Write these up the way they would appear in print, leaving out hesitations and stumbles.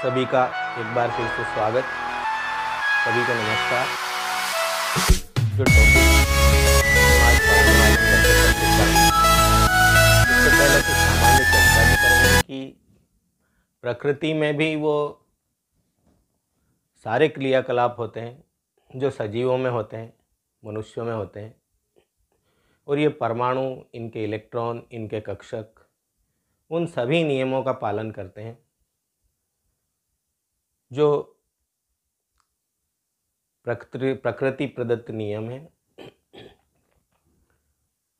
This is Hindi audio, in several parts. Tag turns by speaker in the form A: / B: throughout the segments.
A: सभी का एक बार फिर से स्वागत। सभी को नमस्कार। जो टॉपिक आज पढ़ने वाले हैं वैसे प्रसिद्धांत, इससे पहले कुछ सामान्य चर्चा भी करेंगे कि प्रकृति में भी वो सारे क्रियाकलाप होते हैं जो सजीवों में होते हैं, मनुष्यों में होते हैं, और ये परमाणु, इनके इलेक्ट्रॉन, इनके कक्षक उन सभी नियमों का पालन करते हैं जो प्रकृति प्रदत्त नियम है।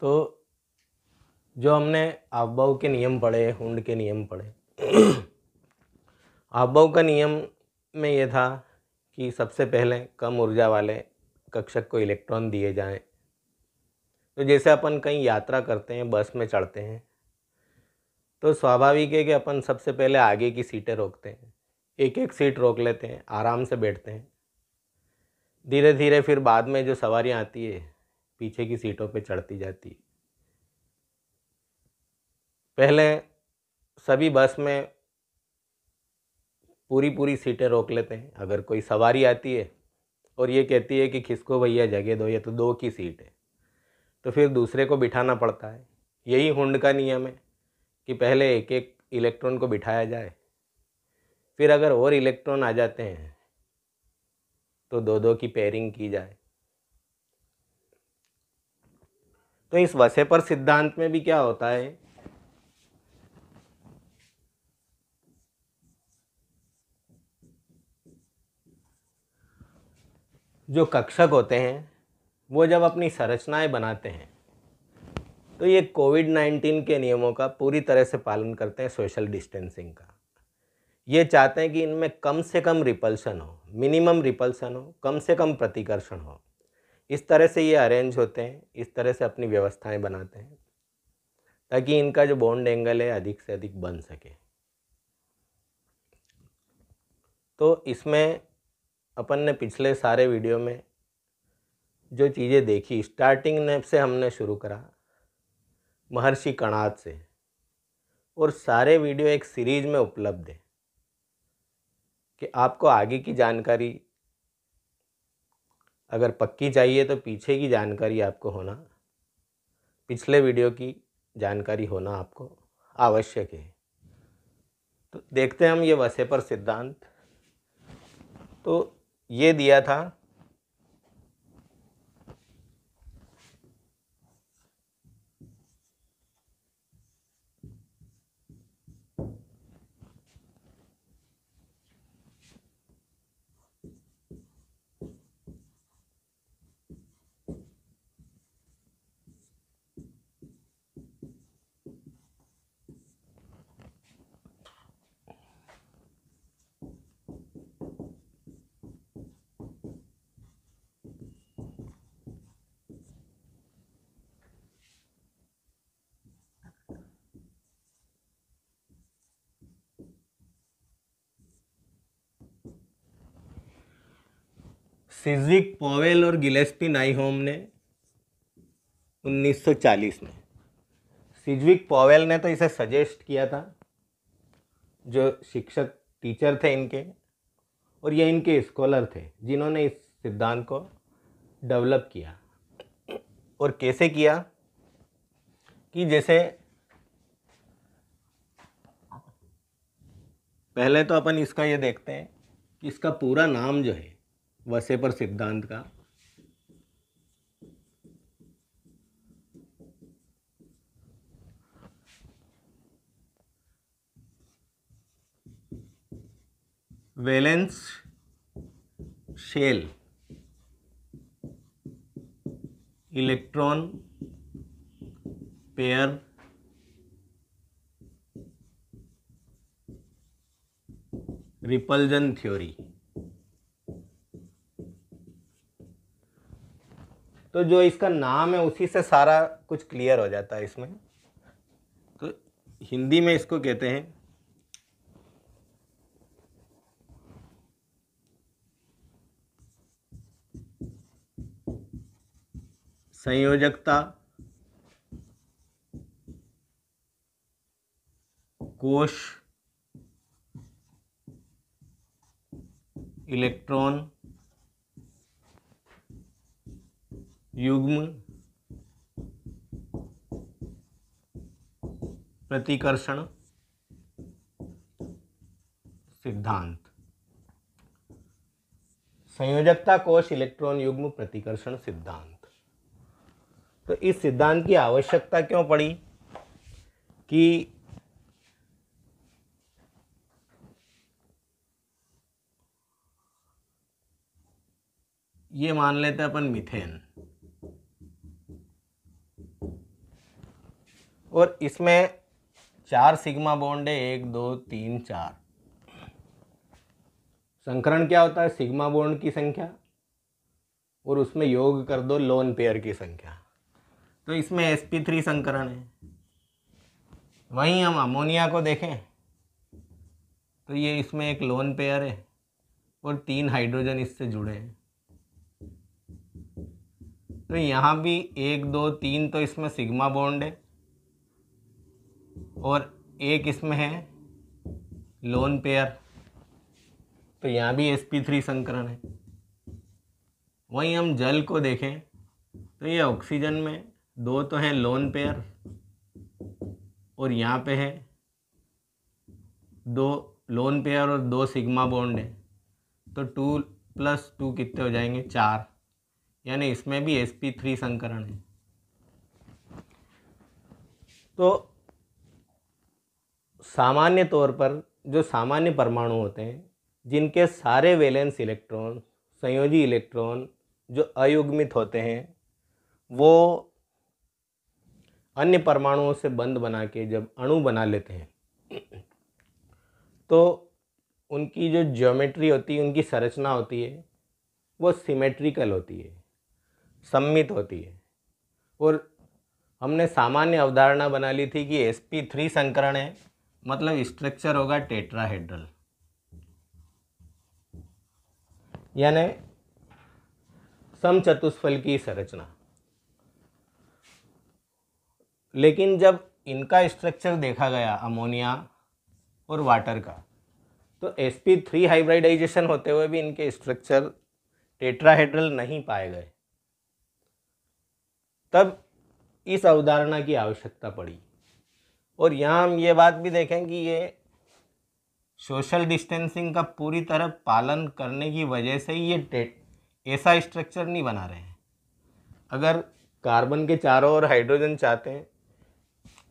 A: तो जो हमने आबहाव के नियम पढ़े, हुंड के नियम पढ़े, आबहाव का नियम में ये था कि सबसे पहले कम ऊर्जा वाले कक्षक को इलेक्ट्रॉन दिए जाएं। तो जैसे अपन कहीं यात्रा करते हैं, बस में चढ़ते हैं, तो स्वाभाविक है कि अपन सबसे पहले आगे की सीटें रोकते हैं, एक एक सीट रोक लेते हैं, आराम से बैठते हैं। धीरे धीरे फिर बाद में जो सवारियां आती है पीछे की सीटों पे चढ़ती जाती है। पहले सभी बस में पूरी सीटें रोक लेते हैं। अगर कोई सवारी आती है और ये कहती है कि खिसको भैया जगह दो, ये तो 2 की सीट है, तो फिर दूसरे को बिठाना पड़ता है। यही हुंड का नियम है कि पहले एक एक इलेक्ट्रॉन को बिठाया जाए, फिर अगर और इलेक्ट्रॉन आ जाते हैं तो 2-2 की पेयरिंग की जाए। तो इस वसेपर सिद्धांत में भी क्या होता है, जो कक्षक होते हैं वो जब अपनी संरचनाएं बनाते हैं तो ये कोविड-19 के नियमों का पूरी तरह से पालन करते हैं, सोशल डिस्टेंसिंग का। ये चाहते हैं कि इनमें कम से कम रिपल्शन हो, मिनिमम रिपल्शन हो, कम से कम प्रतिकर्षण हो। इस तरह से ये अरेंज होते हैं, इस तरह से अपनी व्यवस्थाएं बनाते हैं ताकि इनका जो बॉन्ड एंगल है अधिक से अधिक बन सके। तो इसमें अपन ने पिछले सारे वीडियो में जो चीज़ें देखी, स्टार्टिंग से हमने शुरू करा महर्षि कणाद से, और सारे वीडियो एक सीरीज में उपलब्ध है कि आपको आगे की जानकारी अगर पक्की चाहिए तो पीछे की जानकारी आपको होना, पिछले वीडियो की जानकारी होना आपको आवश्यक है। तो देखते हैं हम ये वसेपर सिद्धांत। तो ये दिया था सिज्विक, पॉवेल और गिलेस्पी नाइहोम ने 1940 में, सिज्विक पॉवेल ने तो इसे सजेस्ट किया था, जो शिक्षक टीचर थे इनके, और ये इनके स्कॉलर थे जिन्होंने इस सिद्धांत को डेवलप किया। और कैसे किया कि जैसे पहले तो अपन इसका ये देखते हैं कि इसका पूरा नाम जो है वसेपर सिद्धांत का, valence shell electron pair repulsion theory. तो जो इसका नाम है उसी से सारा कुछ क्लियर हो जाता है इसमें। तो हिंदी में इसको कहते हैं संयोजकता कोश इलेक्ट्रॉन युग्म प्रतिकर्षण सिद्धांत। संयोजकता कोश इलेक्ट्रॉन युग्म प्रतिकर्षण सिद्धांत। तो इस सिद्धांत की आवश्यकता क्यों पड़ी कि ये मान लेते हैं अपन मीथेन, और इसमें 4 सिग्मा बॉन्ड है, 1 2 3 4। संकरण क्या होता है? सिग्मा बॉन्ड की संख्या और उसमें योग कर दो लोन पेयर की संख्या। तो इसमें sp3 संकरण है। वहीं हम अमोनिया को देखें तो ये इसमें एक लोन पेयर है और 3 हाइड्रोजन इससे जुड़े हैं। तो यहाँ भी 1 2 3 तो इसमें सिग्मा बॉन्ड है और एक इसमें है लोन पेयर, तो यहाँ भी sp3 संकरण है। वहीं हम जल को देखें तो ये ऑक्सीजन में 2 तो हैं लोन पेयर और यहाँ पे है 2 लोन पेयर और 2 सिग्मा बॉन्ड है, तो 2 + 2 कितने हो जाएंगे? 4, यानी इसमें भी sp3 संकरण है। तो सामान्य तौर पर जो सामान्य परमाणु होते हैं जिनके सारे वैलेंस इलेक्ट्रॉन, संयोजी इलेक्ट्रॉन जो अयुग्मित होते हैं, वो अन्य परमाणुओं से बंध बना के जब अणु बना लेते हैं तो उनकी जो ज्योमेट्री होती है, उनकी संरचना होती है, वो सिमेट्रिकल होती है, सममित होती है। और हमने सामान्य अवधारणा बना ली थी कि sp3 संकरण है, मतलब स्ट्रक्चर होगा टेट्राहेड्रल, यानी समचतुष्फल की संरचना। लेकिन जब इनका स्ट्रक्चर देखा गया अमोनिया और वाटर का, तो sp3 हाइब्रिडाइजेशन होते हुए भी इनके स्ट्रक्चर टेट्राहेड्रल नहीं पाए गए। तब इस अवधारणा की आवश्यकता पड़ी। और यहाँ हम ये बात भी देखें कि ये सोशल डिस्टेंसिंग का पूरी तरह पालन करने की वजह से ही ये ऐसा स्ट्रक्चर नहीं बना रहे हैं। अगर कार्बन के चारों ओर हाइड्रोजन चाहते हैं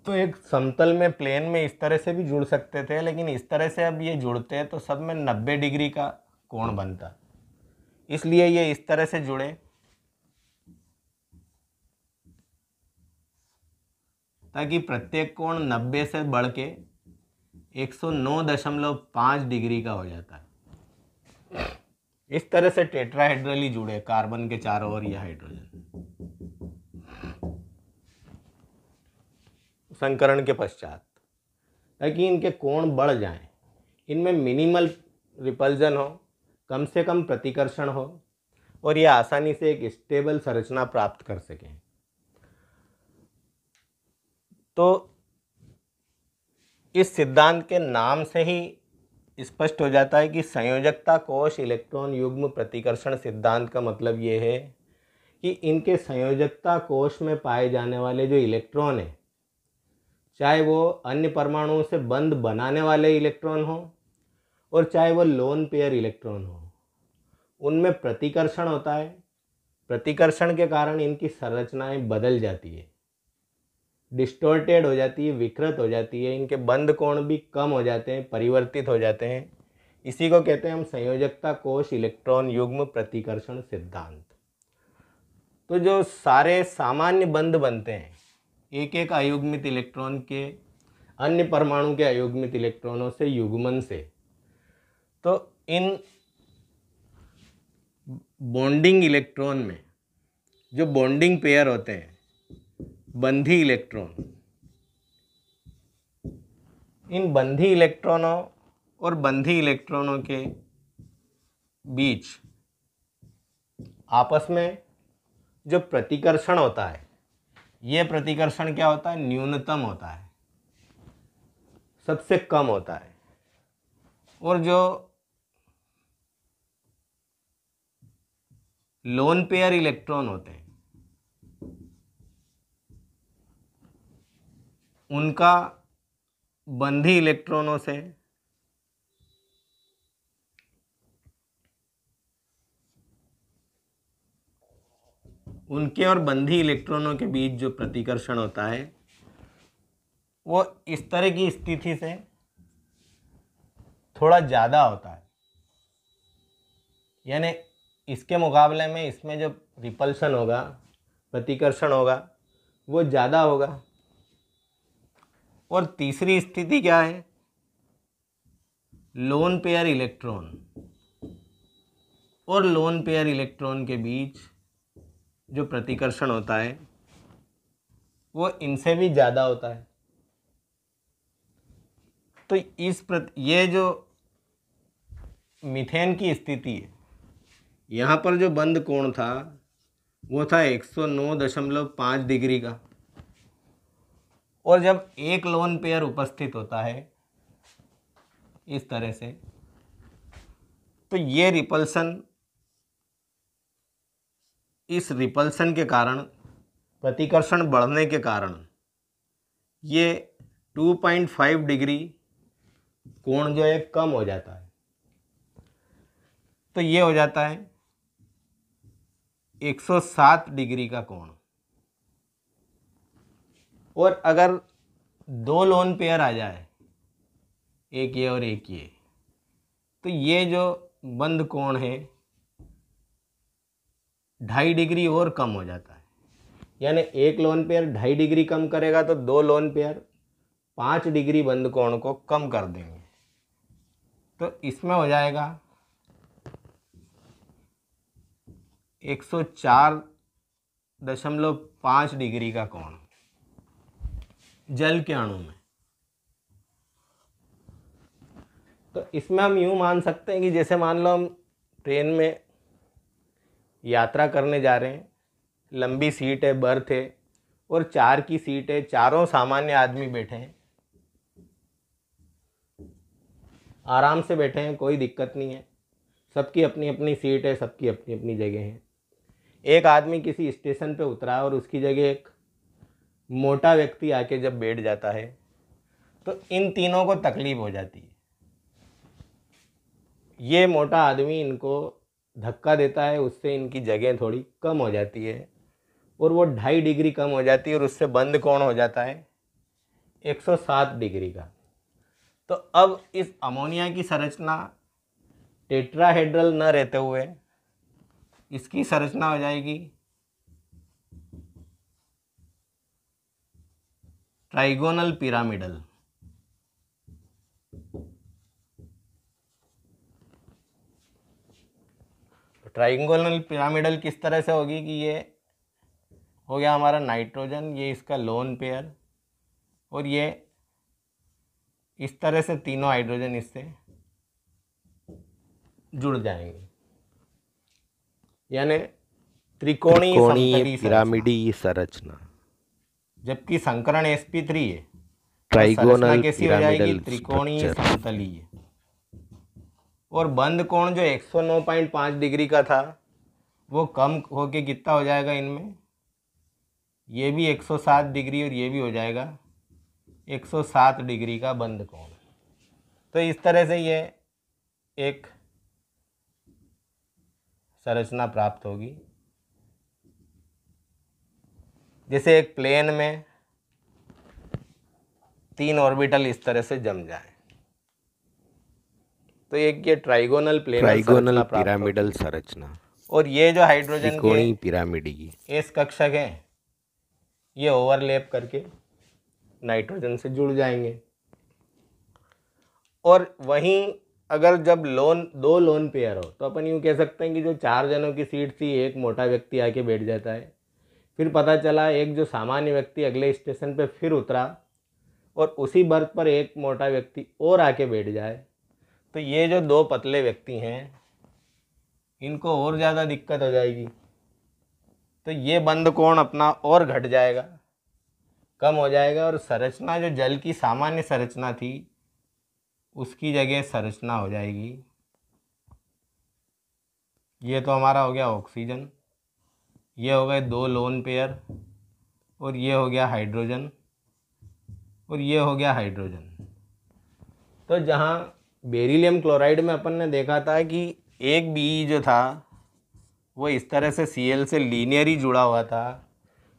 A: तो एक समतल में प्लेन में इस तरह से भी जुड़ सकते थे, लेकिन इस तरह से अब ये जुड़ते हैं तो सब में 90 डिग्री का कोण बनता, इसलिए ये इस तरह से जुड़े ताकि प्रत्येक कोण 90 से बढ़ के 109.5 डिग्री का हो जाता है। इस तरह से टेट्राहेड्रली जुड़े कार्बन के चारों ओर यह हाइड्रोजन। संकरण के पश्चात ताकि इनके कोण बढ़ जाएं, इनमें मिनिमल रिपल्जन हो, कम से कम प्रतिकर्षण हो और ये आसानी से एक स्टेबल संरचना प्राप्त कर सकें। तो इस सिद्धांत के नाम से ही स्पष्ट हो जाता है कि संयोजकता कोश इलेक्ट्रॉन युग्म प्रतिकर्षण सिद्धांत का मतलब ये है कि इनके संयोजकता कोश में पाए जाने वाले जो इलेक्ट्रॉन हैं, चाहे वो अन्य परमाणुओं से बंध बनाने वाले इलेक्ट्रॉन हो और चाहे वो लोन पेयर इलेक्ट्रॉन हो, उनमें प्रतिकर्षण होता है। प्रतिकर्षण के कारण इनकी संरचनाएं बदल जाती है, डिस्टोर्टेड हो जाती है, विकृत हो जाती है, इनके बंध कोण भी कम हो जाते हैं, परिवर्तित हो जाते हैं। इसी को कहते हैं हम संयोजकता कोश इलेक्ट्रॉन युग्म प्रतिकर्षण सिद्धांत। तो जो सारे सामान्य बंध बनते हैं एक एक अयुग्मित इलेक्ट्रॉन के अन्य परमाणु के अयुग्मित इलेक्ट्रॉनों से युग्मन से, तो इन बॉन्डिंग इलेक्ट्रॉन में जो बॉन्डिंग पेयर होते हैं, बंधी इलेक्ट्रॉन, इन बंधी इलेक्ट्रॉनों और बंधी इलेक्ट्रॉनों के बीच आपस में जो प्रतिकर्षण होता है, ये प्रतिकर्षण क्या होता है? न्यूनतम होता है, सबसे कम होता है। और जो लोन पेयर इलेक्ट्रॉन होते हैं उनका बंधी इलेक्ट्रॉनों से उनके और बंधी इलेक्ट्रॉनों के बीच जो प्रतिकर्षण होता है वो इस तरह की स्थिति से थोड़ा ज़्यादा होता है, यानी इसके मुकाबले में इसमें जो रिपल्शन होगा, प्रतिकर्षण होगा, वो ज़्यादा होगा। और तीसरी स्थिति क्या है, लोन पेयर इलेक्ट्रॉन और लोन पेयर इलेक्ट्रॉन के बीच जो प्रतिकर्षण होता है वो इनसे भी ज़्यादा होता है। तो ये जो मीथेन की स्थिति है, यहाँ पर जो बंद कोण था वो था 109.5 डिग्री का, और जब एक लोन पेयर उपस्थित होता है इस तरह से, तो ये रिपल्सन, इस रिपल्सन के कारण, प्रतिकर्षण बढ़ने के कारण ये 2.5 डिग्री कोण जो है कम हो जाता है। तो ये हो जाता है 107 डिग्री का कोण। और अगर दो लोन पेयर आ जाए, एक ये और एक ये, तो ये जो बंद कोण है 2.5 डिग्री और कम हो जाता है। यानी एक लोन पेयर 2.5 डिग्री कम करेगा तो दो लोन पेयर 5 डिग्री बंद कोण को कम कर देंगे। तो इसमें हो जाएगा 104.5 डिग्री का कोण जल के अणु में। तो इसमें हम यूँ मान सकते हैं कि जैसे मान लो हम ट्रेन में यात्रा करने जा रहे हैं, लंबी सीट है, बर्थ है, और 4 की सीट है, चारों सामान्य आदमी बैठे हैं, आराम से बैठे हैं, कोई दिक्कत नहीं है, सबकी अपनी अपनी सीट है, सबकी अपनी अपनी जगह है। एक आदमी किसी स्टेशन पे उतरा और उसकी जगह एक मोटा व्यक्ति आके जब बैठ जाता है तो इन तीनों को तकलीफ हो जाती है। ये मोटा आदमी इनको धक्का देता है, उससे इनकी जगह थोड़ी कम हो जाती है और वो 2.5 डिग्री कम हो जाती है और उससे बंद कोण हो जाता है 107 डिग्री का। तो अब इस अमोनिया की संरचना टेट्राहेड्रल न रहते हुए इसकी संरचना हो जाएगी ट्राइगोनल पिरामिडल। ट्राइगोनल पिरामिडल किस तरह से होगी कि ये हो गया हमारा नाइट्रोजन, ये इसका लोन पेयर, और ये इस तरह से तीनों हाइड्रोजन इससे जुड़ जाएंगे, यानी त्रिकोणीय
B: पिरामिडी संरचना।
A: जबकि संकरण sp3 है,
B: ट्राइगोनल
A: कैसी हो जाएगी,
B: पिरामिडल
A: त्रिकोणीय समतलीय। और बंद कोण जो 109.5 डिग्री का था वो कम होके कितना हो जाएगा इनमें, ये भी 107 डिग्री और ये भी हो जाएगा 107 डिग्री का बंद कोण। तो इस तरह से ये एक संरचना प्राप्त होगी, जैसे एक प्लेन में 3 ऑर्बिटल इस तरह से जम जाए। तो एक ये ट्राइगोनल
B: पिरामिडल संरचना।
A: और ये जो हाइड्रोजन
B: त्रिकोणीय पिरामिडी
A: एस कक्षक है ये ओवरलैप करके नाइट्रोजन से जुड़ जाएंगे। और वहीं अगर जब दो लोन पेयर हो तो अपन यूँ कह सकते हैं कि जो 4 जनों की सीट थी, एक मोटा व्यक्ति आके बैठ जाता है, फिर पता चला एक जो सामान्य व्यक्ति अगले स्टेशन पे फिर उतरा और उसी बर्थ पर एक मोटा व्यक्ति और आके बैठ जाए, तो ये जो 2 पतले व्यक्ति हैं इनको और ज़्यादा दिक्कत हो जाएगी। तो ये बंद कोण अपना और घट जाएगा, कम हो जाएगा, और संरचना जो जल की सामान्य संरचना थी उसकी जगह संरचना हो जाएगी। ये तो हमारा हो गया ऑक्सीजन। ये हो गए 2 लोन पेयर, और ये हो गया हाइड्रोजन, और ये हो गया हाइड्रोजन। तो जहाँ बेरिलियम क्लोराइड में अपन ने देखा था कि एक बी जो था वो इस तरह से Cl से लीनियर ही जुड़ा हुआ था,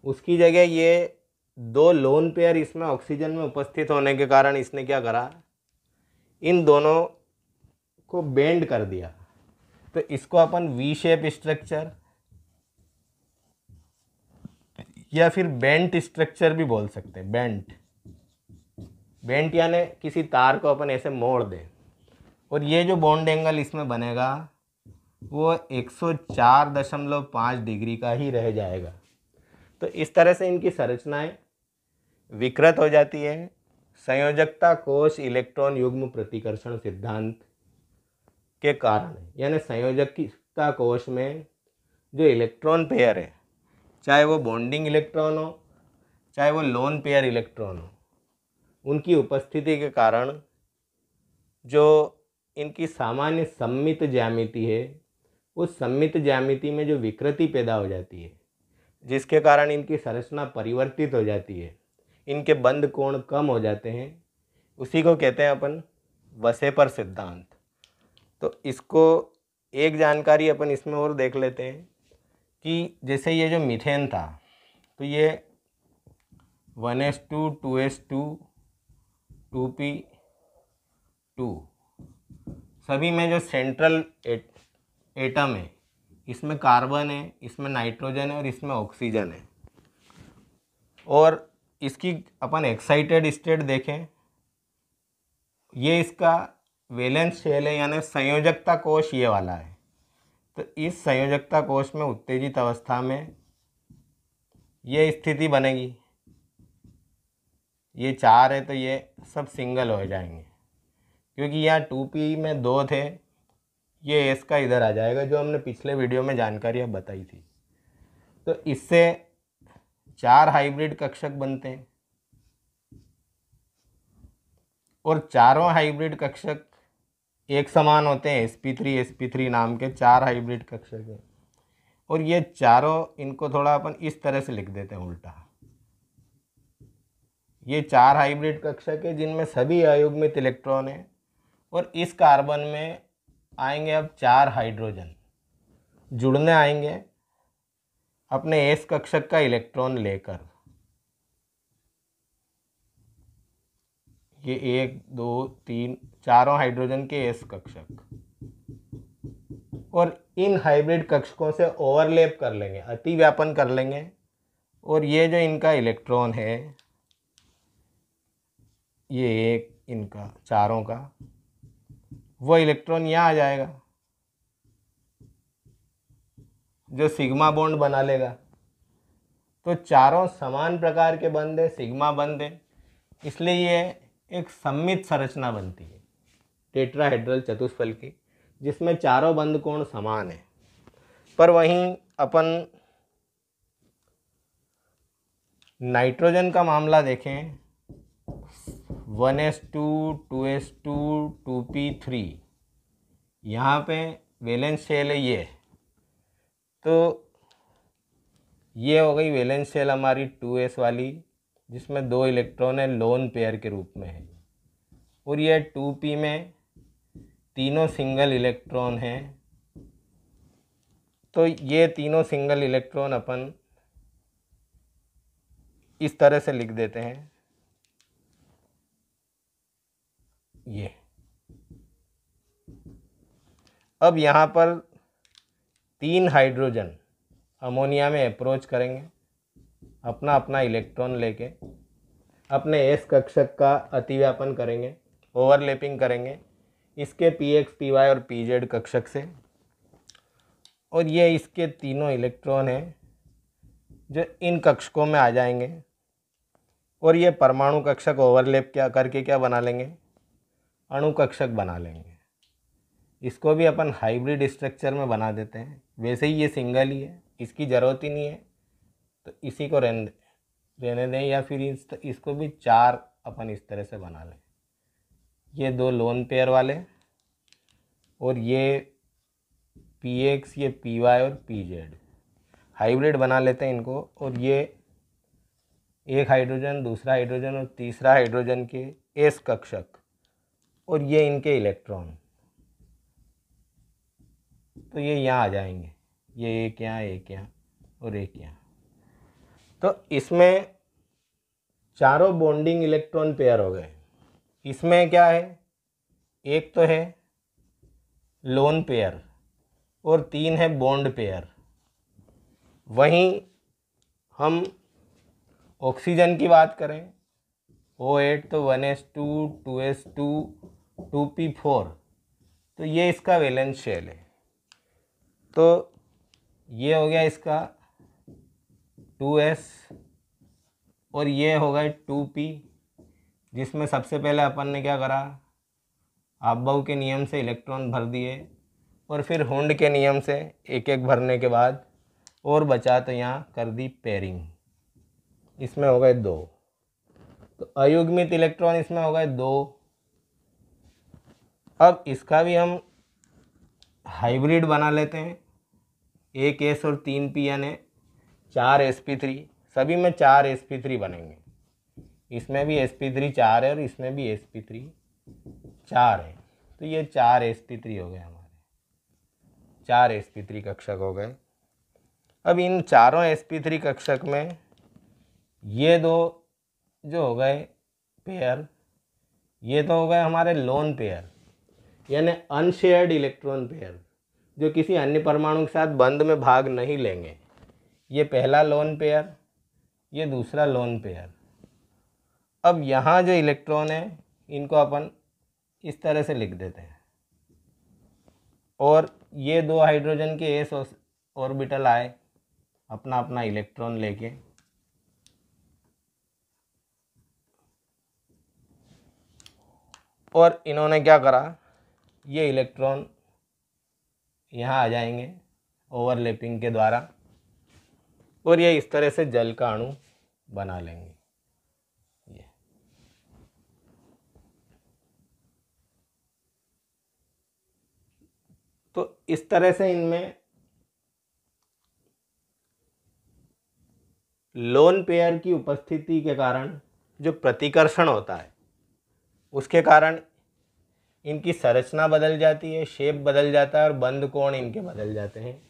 A: उसकी जगह ये 2 लोन पेयर इसमें ऑक्सीजन में उपस्थित होने के कारण इसने क्या करा, इन दोनों को बेंड कर दिया। तो इसको अपन वी शेप स्ट्रक्चर या फिर बेंट स्ट्रक्चर भी बोल सकते हैं। बेंट यानी किसी तार को अपन ऐसे मोड़ दें, और ये जो बॉन्ड एंगल इसमें बनेगा वो 104.5 डिग्री का ही रह जाएगा। तो इस तरह से इनकी संरचनाएं विकृत हो जाती है संयोजकता कोश इलेक्ट्रॉन युग्म प्रतिकर्षण सिद्धांत के कारण। यानी संयोजकता कोश में जो इलेक्ट्रॉन पेयर है, चाहे वो बॉन्डिंग इलेक्ट्रॉन हो चाहे वो लोन पेयर इलेक्ट्रॉन हो, उनकी उपस्थिति के कारण जो इनकी सामान्य सममित ज्यामिति है, उस सममित ज्यामिति में जो विकृति पैदा हो जाती है, जिसके कारण इनकी संरचना परिवर्तित हो जाती है, इनके बंध कोण कम हो जाते हैं, उसी को कहते हैं अपन वसेपर सिद्धांत। तो इसको एक जानकारी अपन इसमें और देख लेते हैं कि जैसे ये जो मीथेन था, तो ये 1s2 2s2 2p2 सभी में जो सेंट्रल एटम है, इसमें कार्बन है, इसमें नाइट्रोजन है और इसमें ऑक्सीजन है। और इसकी अपन एक्साइटेड स्टेट देखें, ये इसका वैलेंस शेल है, यानी संयोजकता कोश ये वाला है। तो इस संयोजकता कोश में उत्तेजित अवस्था में ये स्थिति बनेगी, ये 4 है तो ये सब सिंगल हो जाएंगे, क्योंकि यहाँ 2p में 2 थे, ये s का इधर आ जाएगा, जो हमने पिछले वीडियो में जानकारियाँ बताई थी। तो इससे 4 हाइब्रिड कक्षक बनते हैं, और चारों हाइब्रिड कक्षक एक समान होते हैं। sp3 नाम के 4 हाइब्रिड कक्षक हैं, और ये चारों, इनको थोड़ा अपन इस तरह से लिख देते हैं उल्टा। ये 4 हाइब्रिड कक्षक है जिनमें सभी अयुग्मित इलेक्ट्रॉन हैं, और इस कार्बन में आएंगे अब 4 हाइड्रोजन जुड़ने आएंगे अपने s कक्षक का इलेक्ट्रॉन लेकर। ये 1 2 3 चारों हाइड्रोजन के s कक्षक, और इन हाइब्रिड कक्षकों से ओवरलैप कर लेंगे, अतिव्यापन कर लेंगे, और ये जो इनका इलेक्ट्रॉन है, ये एक इनका चारों का, वो इलेक्ट्रॉन यहाँ आ जाएगा जो सिग्मा बॉन्ड बना लेगा। तो चारों समान प्रकार के बंध है, सिग्मा बंध है, इसलिए ये एक सममित संरचना बनती है टेट्राहेड्रल चतुष्फल की, जिसमें चारों बंध कोण समान है। पर वहीं अपन नाइट्रोजन का मामला देखें, 1s2 2s2 2p3, यहाँ पे वैलेंस शेल है ये, तो ये हो गई वैलेंस शेल हमारी 2s वाली, जिसमें 2 इलेक्ट्रॉन है लोन पेयर के रूप में है, और ये 2p में तीनों सिंगल इलेक्ट्रॉन हैं। तो ये तीनों सिंगल इलेक्ट्रॉन अपन इस तरह से लिख देते हैं, ये। अब यहाँ पर 3 हाइड्रोजन अमोनिया में अप्रोच करेंगे, अपना अपना इलेक्ट्रॉन लेके अपने s कक्षक का अतिव्यापन करेंगे, ओवरलैपिंग करेंगे इसके px py और pz कक्षक से, और ये इसके तीनों इलेक्ट्रॉन हैं जो इन कक्षकों में आ जाएंगे, और ये परमाणु कक्षक ओवरलैप क्या करके क्या बना लेंगे, अणु कक्षक बना लेंगे। इसको भी अपन हाइब्रिड स्ट्रक्चर में बना देते हैं, वैसे ही ये सिंगल ही है, इसकी ज़रूरत ही नहीं है, तो इसी को रहने दें, या फिर इसको भी 4 अपन इस तरह से बना लें। ये 2 लोन पेयर वाले, और ये px, ये py और pz हाइब्रिड बना लेते हैं इनको, और ये एक हाइड्रोजन, दूसरा हाइड्रोजन और तीसरा हाइड्रोजन के एस कक्षक, और ये इनके इलेक्ट्रॉन, तो ये यहाँ आ जाएंगे, ये एक यहाँ, एक यहाँ और एक यहाँ। तो इसमें चारों बॉन्डिंग इलेक्ट्रॉन पेयर हो गए। इसमें क्या है, एक तो है लोन पेयर और 3 है बॉन्ड पेयर। वहीं हम ऑक्सीजन की बात करें, O8 तो 1s2 2s2 2p4, तो ये इसका वैलेंस शेल है। तो ये हो गया इसका 2s और ये हो गया 2p, जिसमें सबसे पहले अपन ने क्या करा, अबोव के नियम से इलेक्ट्रॉन भर दिए, और फिर हुंड के नियम से एक एक भरने के बाद और बचा तो यहाँ कर दी पेयरिंग। इसमें हो गए 2, तो अयुग्मित इलेक्ट्रॉन इसमें हो गए 2। अब इसका भी हम हाइब्रिड बना लेते हैं, एक s और 3p यानी 4 sp3, सभी में 4 sp3 बनेंगे। इसमें भी sp3 4 है और इसमें भी sp3 4 है, तो ये 4 sp3 हो गए हमारे, 4 sp3 कक्षक हो गए। अब इन चारों sp3 कक्षक में ये 2 जो हो गए पेयर, ये तो हो गए हमारे लोन पेयर यानी अनशेयर्ड इलेक्ट्रॉन पेयर, जो किसी अन्य परमाणु के साथ बंध में भाग नहीं लेंगे। ये पहला लोन पेयर, ये दूसरा लोन पेयर। अब यहाँ जो इलेक्ट्रॉन है इनको अपन इस तरह से लिख देते हैं, और ये 2 हाइड्रोजन के एस ऑर्बिटल आए अपना अपना इलेक्ट्रॉन लेके, और इन्होंने क्या करा, ये इलेक्ट्रॉन यहाँ आ जाएंगे ओवरलैपिंग के द्वारा, और ये इस तरह से जल का अणु बना लेंगे। ये तो इस तरह से इनमें लोन पेयर की उपस्थिति के कारण जो प्रतिकर्षण होता है उसके कारण इनकी संरचना बदल जाती है, शेप बदल जाता है और बंद कोण इनके बदल जाते हैं।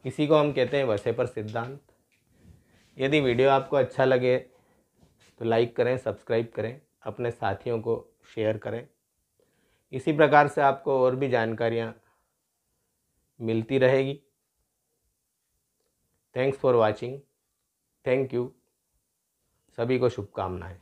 A: इसी को हम कहते हैं वसेपर सिद्धांत। यदि वीडियो आपको अच्छा लगे तो लाइक करें, सब्सक्राइब करें, अपने साथियों को शेयर करें। इसी प्रकार से आपको और भी जानकारियाँ मिलती रहेगी। Thanks for watching. Thank you. सभी को शुभकामनाएं।